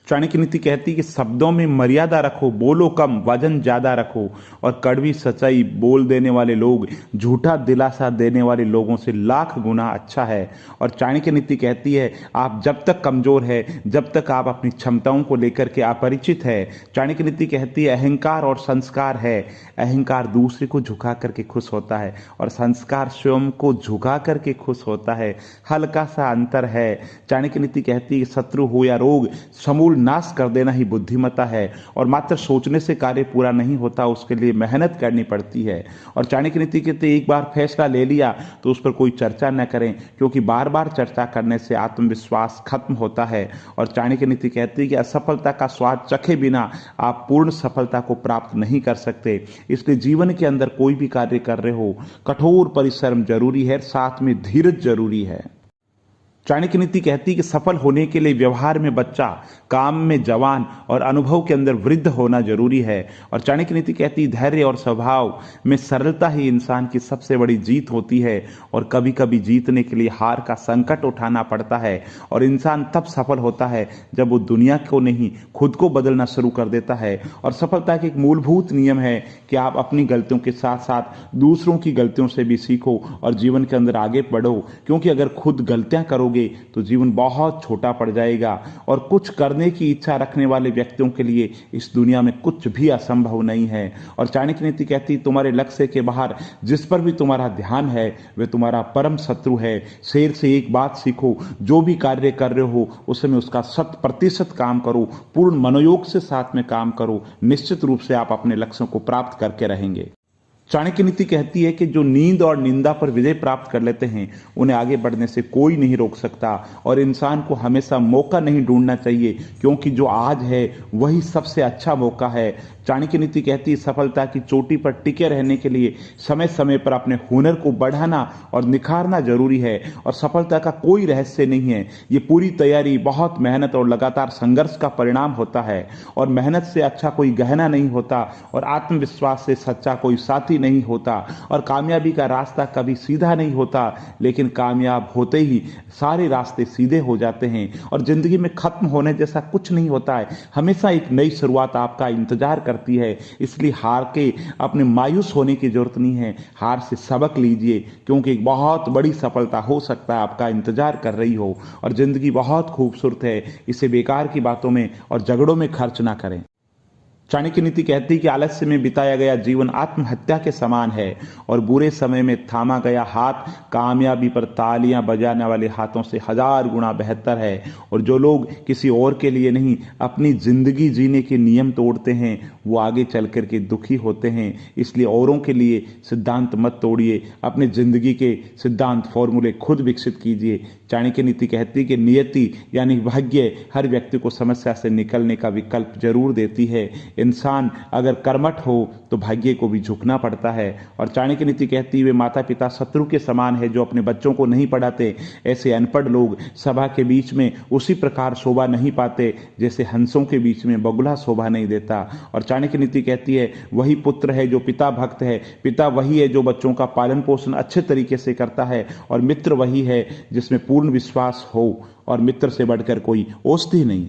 चाणक्य नीति कहती है कि शब्दों में मर्यादा रखो, बोलो कम, वजन ज्यादा रखो। और कड़वी सच्चाई बोल देने वाले लोग झूठा दिलासा देने वाले लोगों से लाख गुना अच्छा है। और चाणक्य नीति कहती है आप जब तक कमजोर है, जब तक आप अपनी क्षमताओं को लेकर के अपरिचित है। चाणक्य नीति कहती है अहंकार और संस्कार है। अहंकार दूसरे को झुका करके खुश होता है और संस्कार स्वयं को झुका करके खुश होता है। हल्का सा अंतर है। चाणक्य नीति कहती है शत्रु हो या रोग, समूल नाश कर देना ही बुद्धिमत्ता है। और मात्र सोचने से कार्य पूरा नहीं होता, उसके लिए मेहनत करनी पड़ती है। और चाणक्य नीति कहते एक बार फैसला ले लिया तो उस पर कोई चर्चा न करें, क्योंकि बार बार चर्चा करने से आत्मविश्वास खत्म होता है। और चाणक्य नीति कहती है कि असफलता का स्वाद चखे बिना आप पूर्ण सफलता को प्राप्त नहीं कर सकते। इसलिए जीवन के अंदर कोई भी कार्य कर रहे हो, कठोर परिश्रम जरूरी है, साथ में धीरज जरूरी है। चाणक्य नीति कहती है कि सफल होने के लिए व्यवहार में बच्चा, काम में जवान और अनुभव के अंदर वृद्ध होना जरूरी है। और चाणक्य नीति कहती है धैर्य और स्वभाव में सरलता ही इंसान की सबसे बड़ी जीत होती है। और कभी कभी जीतने के लिए हार का संकट उठाना पड़ता है। और इंसान तब सफल होता है जब वो दुनिया को नहीं, खुद को बदलना शुरू कर देता है। और सफलता के एक मूलभूत नियम है कि आप अपनी गलतियों के साथ साथ दूसरों की गलतियों से भी सीखो और जीवन के अंदर आगे बढ़ो। क्योंकि अगर खुद गलतियां करोगे तो जीवन बहुत छोटा पड़ जाएगा। और कुछ करने की इच्छा रखने वाले व्यक्तियों के लिए इस दुनिया में कुछ भी असंभव नहीं है। और चाणक्य नीति कहती है तुम्हारे लक्ष्य के बाहर जिस पर भी तुम्हारा ध्यान है वह तुम्हारा परम शत्रु है। शेर से एक बात सीखो, जो भी कार्य कर रहे हो उसमें उसका 100% काम करो, पूर्ण मनोयोग से साथ में काम करो, निश्चित रूप से आप अपने लक्ष्यों को प्राप्त करके रहेंगे। चाणक्य नीति कहती है कि जो नींद और निंदा पर विजय प्राप्त कर लेते हैं उन्हें आगे बढ़ने से कोई नहीं रोक सकता। और इंसान को हमेशा मौका नहीं ढूंढना चाहिए, क्योंकि जो आज है वही सबसे अच्छा मौका है। चाणक्य नीति कहती है सफलता की चोटी पर टिके रहने के लिए समय समय पर अपने हुनर को बढ़ाना और निखारना जरूरी है। और सफलता का कोई रहस्य नहीं है, ये पूरी तैयारी, बहुत मेहनत और लगातार संघर्ष का परिणाम होता है। और मेहनत से अच्छा कोई गहना नहीं होता और आत्मविश्वास से सच्चा कोई साथी नहीं होता। और कामयाबी का रास्ता कभी सीधा नहीं होता, लेकिन कामयाब होते ही सारे रास्ते सीधे हो जाते हैं। और जिंदगी में खत्म होने जैसा कुछ नहीं होता है, हमेशा एक नई शुरुआत आपका इंतजार करती है। इसलिए हार के अपने मायूस होने की जरूरत नहीं है, हार से सबक लीजिए, क्योंकि एक बहुत बड़ी सफलता हो सकता है आपका इंतजार कर रही हो। और जिंदगी बहुत खूबसूरत है, इसे बेकार की बातों में और झगड़ों में खर्च ना करें। चाणक्य नीति कहती है कि आलस्य में बिताया गया जीवन आत्महत्या के समान है और बुरे समय में थामा गया हाथ कामयाबी पर तालियां बजाने वाले हाथों से 1000 गुना बेहतर है। और जो लोग किसी और के लिए नहीं अपनी जिंदगी जीने के नियम तोड़ते हैं वो आगे चल कर के दुखी होते हैं। इसलिए औरों के लिए सिद्धांत मत तोड़िए, अपने जिंदगी के सिद्धांत फॉर्मूले खुद विकसित कीजिए। चाणक्य नीति कहती है कि नियति यानी भाग्य हर व्यक्ति को समस्या से निकलने का विकल्प जरूर देती है। इंसान अगर कर्मठ हो तो भाग्य को भी झुकना पड़ता है। और चाणक्य नीति कहती है माता पिता शत्रु के समान है जो अपने बच्चों को नहीं पढ़ाते। ऐसे अनपढ़ लोग सभा के बीच में उसी प्रकार शोभा नहीं पाते जैसे हंसों के बीच में बगुला शोभा नहीं देता। और चाणक्य नीति कहती है वही पुत्र है जो पिता भक्त है, पिता वही है जो बच्चों का पालन पोषण अच्छे तरीके से करता है, और मित्र वही है जिसमें पूर्ण विश्वास हो। और मित्र से बढ़कर कोई औषधि नहीं।